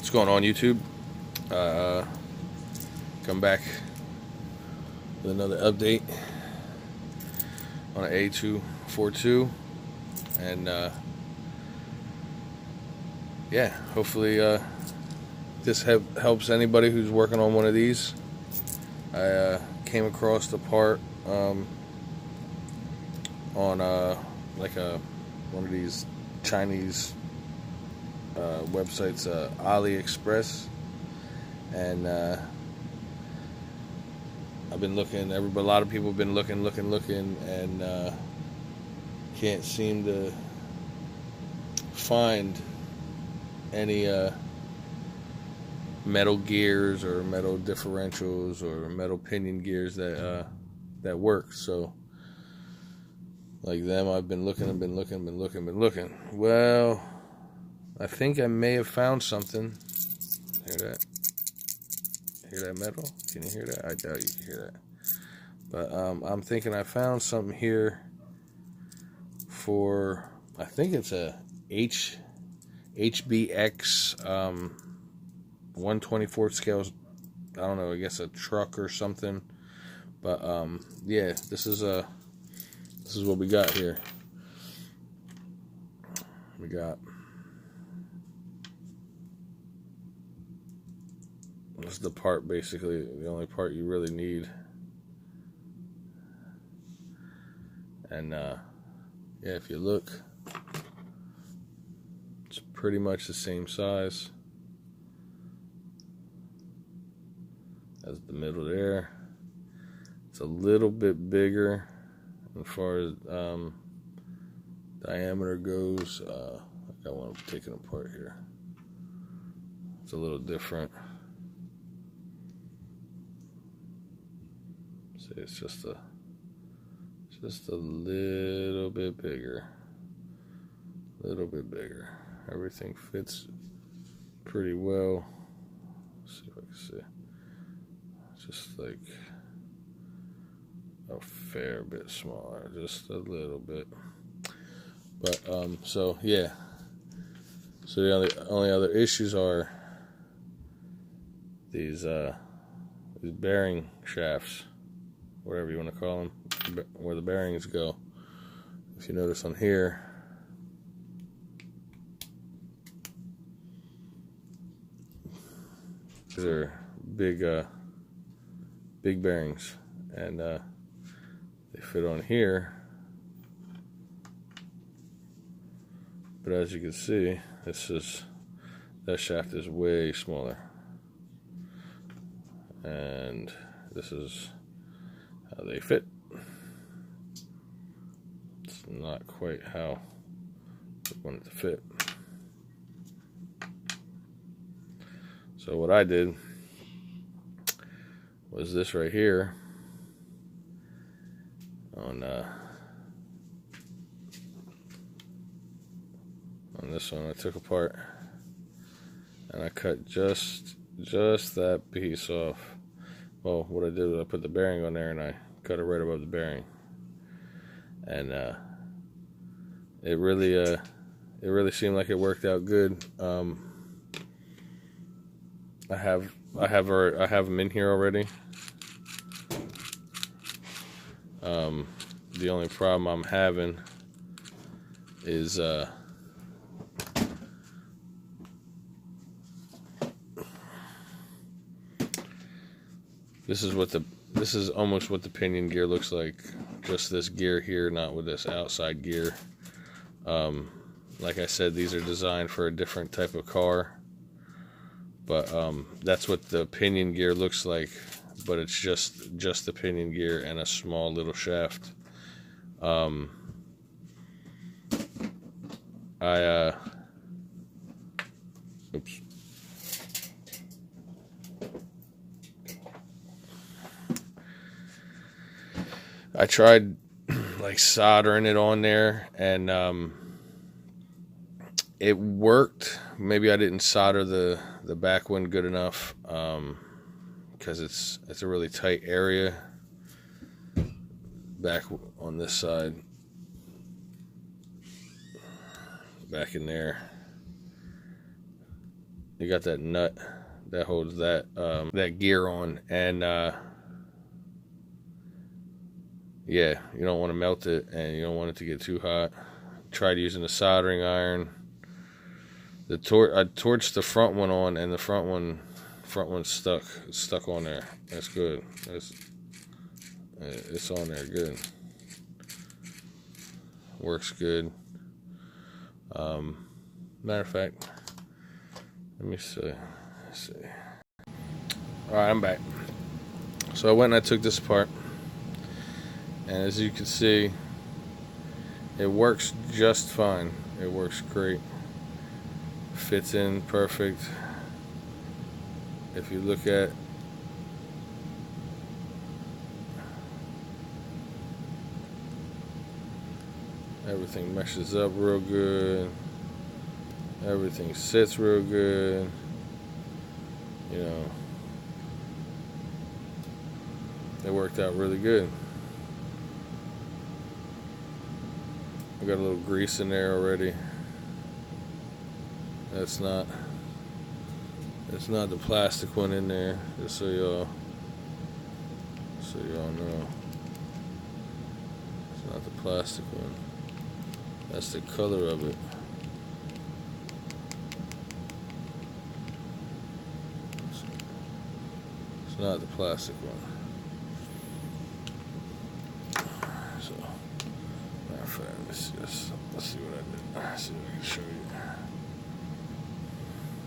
What's going on, YouTube? Come back with another update on an A242, and yeah, hopefully this helps anybody who's working on one of these. I came across the part on like one of these Chinese websites, AliExpress, and I've been looking. A lot of people have been looking, and can't seem to find any metal gears or metal differentials or metal pinion gears that work. So, like them, I've been looking. Well, I think I may have found something. Hear that? Hear that metal? Can you hear that? I doubt you can hear that. But I'm thinking I found something here for, I think it's a HBX 1/24 scale. I don't know, I guess a truck or something. But yeah, this is what we got here. We got, this is the part, basically the only part you really need. And yeah, if you look, it's pretty much the same size as the middle there. It's a little bit bigger as far as diameter goes. I got one taken apart here. It's a little different. See, it's just a little bit bigger. Everything fits pretty well. Let's see if I can see. It's just like a fair bit smaller, just a little bit. But so yeah. So the only other issues are these bearing shafts, whatever you want to call them, where the bearings go. If you notice on here, these are big bearings, and they fit on here. But as you can see, that shaft is way smaller, and this is how they fit. It's not quite how I want it to fit. So what I did was this right here on this one. I took apart and I cut just that piece off. Well, what I did was I put the bearing on there and I cut it right above the bearing, and it really seemed like it worked out good. I have them in here already. The only problem I'm having is this is almost what the pinion gear looks like. Just this gear here, not with this outside gear. Like I said, these are designed for a different type of car. But that's what the pinion gear looks like. But it's just the pinion gear and a small little shaft. Oops. I tried like soldering it on there, and it worked. Maybe I didn't solder the back one good enough, because it's a really tight area back on this side, back in there. You got that nut that holds that that gear on, and yeah, you don't want to melt it, and you don't want it to get too hot. Tried using a soldering iron. I torched the front one on, and the front one's stuck on there. That's good. It's on there good. Works good. Matter of fact, let me see. Let's see. All right, I'm back. So I went and I took this apart, and as you can see, it works just fine. It works great. Fits in perfect. If you look at everything, meshes up real good. Everything sits real good. You know, it worked out really good. I got a little grease in there already. It's not the plastic one in there, just so y'all know. It's not the plastic one. That's the color of it. It's not the plastic one. So, matter of fact, let's see what I did. Let's see what I can show you.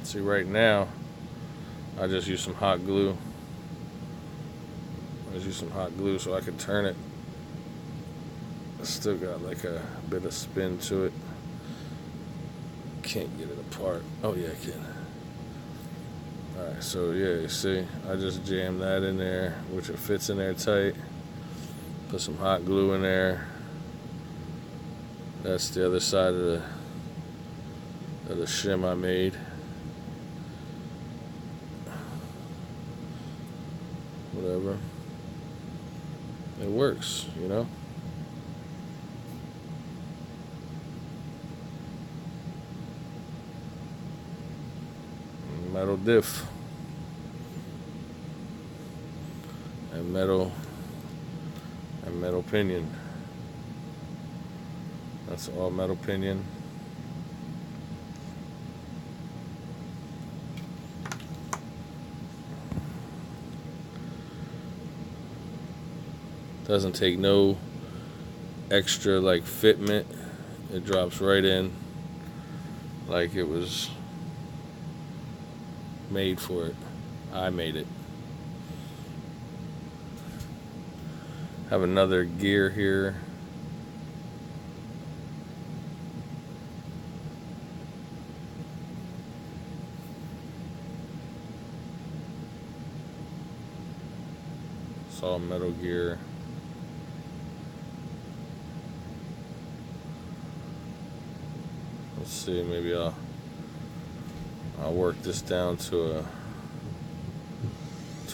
See, right now, I just use some hot glue. So I can turn it. It's still got like a bit of spin to it. Can't get it apart. Oh yeah, I can. Alright, so yeah, you see, I just jammed that in there, which it fits in there tight. Put some hot glue in there. That's the other side of the shim I made. Whatever. It works, you know? Metal diff. And metal pinion. That's all metal pinion. Doesn't take no extra like fitment. It drops right in like it was made for it. I made it. Have another gear here. It's all metal gear. Let's see, maybe I'll work this down to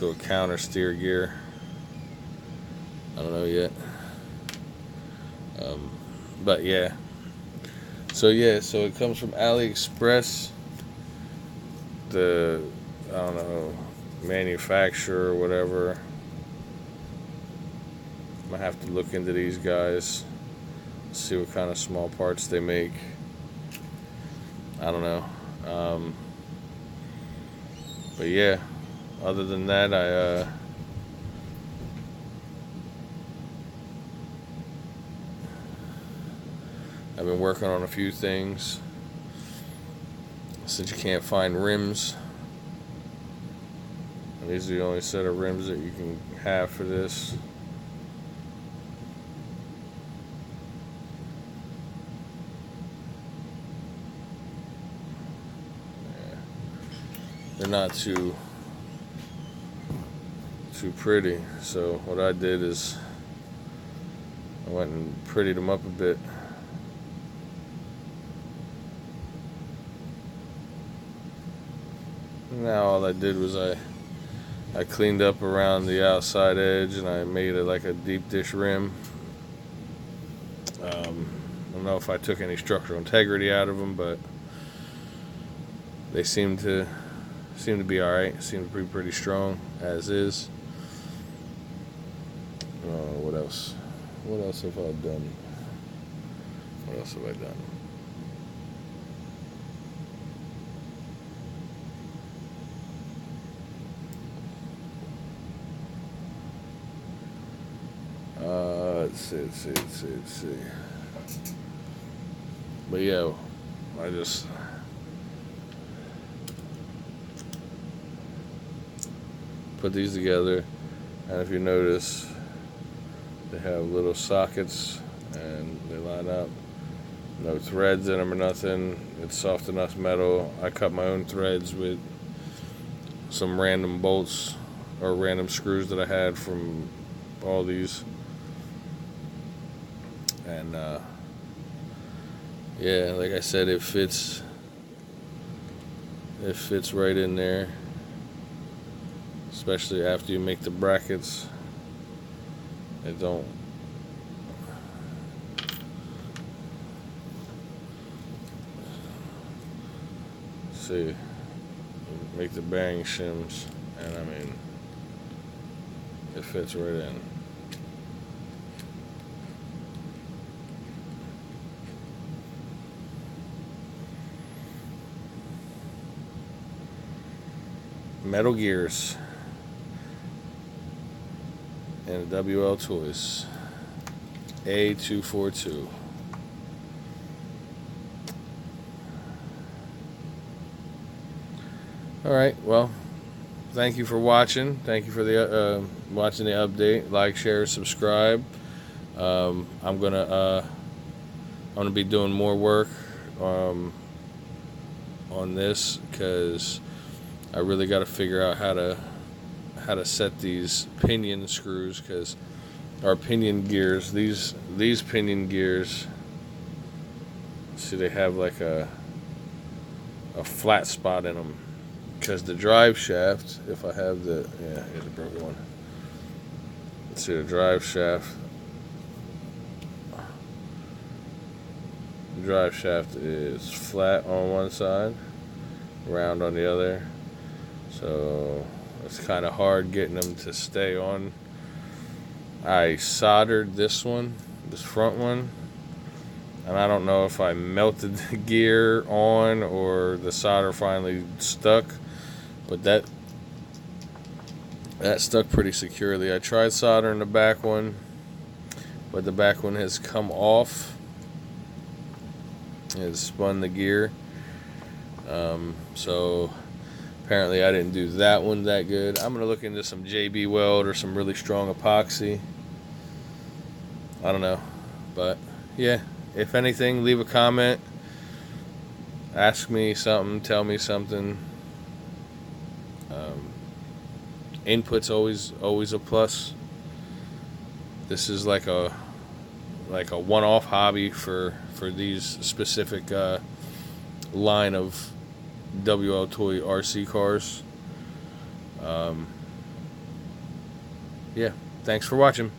a counter steer gear. I don't know yet. But yeah. So it comes from AliExpress. The, I don't know, manufacturer or whatever. I'm gonna have to look into these guys, see what kind of small parts they make. I don't know. But yeah, other than that, I've been working on a few things. Since you can't find rims, and these are the only set of rims that you can have for this. They're not too pretty, so what I did is I went and prettied them up a bit. Now all I did was I cleaned up around the outside edge, and I made it like a deep dish rim. I don't know if I took any structural integrity out of them, but they seem to seem to be alright. Seem to be pretty strong as is. What else? What else have I done? What else have I done? Let's see. But yeah, I just put these together, and if you notice, they have little sockets and they line up. No threads in them or nothing. It's soft enough metal. I cut my own threads with some random bolts or random screws that I had from all these. And yeah, like I said, it fits right in there, especially after you make the brackets. It don't see, make the bearing shims, and I mean, it fits right in. Metal gears and a wltoys A242. Alright, well, thank you for watching. Thank you for the watching the update. Like, share, subscribe. I'm gonna be doing more work on this, because I really got to figure out how to set these pinion screws, because our pinion gears, these pinion gears, see, they have like a flat spot in them, because the drive shaft, if I have the, yeah, here's a broken one. Let's see, the drive shaft. The drive shaft is flat on one side, round on the other. So it's kind of hard getting them to stay on. I soldered this one, this front one, and I don't know if I melted the gear on or the solder finally stuck, but that stuck pretty securely. I tried soldering the back one, but the back one has come off. It has spun the gear. So apparently I didn't do that one that good. I'm going to look into some JB Weld or some really strong epoxy. I don't know. But yeah, if anything, leave a comment. Ask me something. Tell me something. Input's always a plus. This is like a one-off hobby for these specific line of wltoy RC cars. Yeah, thanks for watching.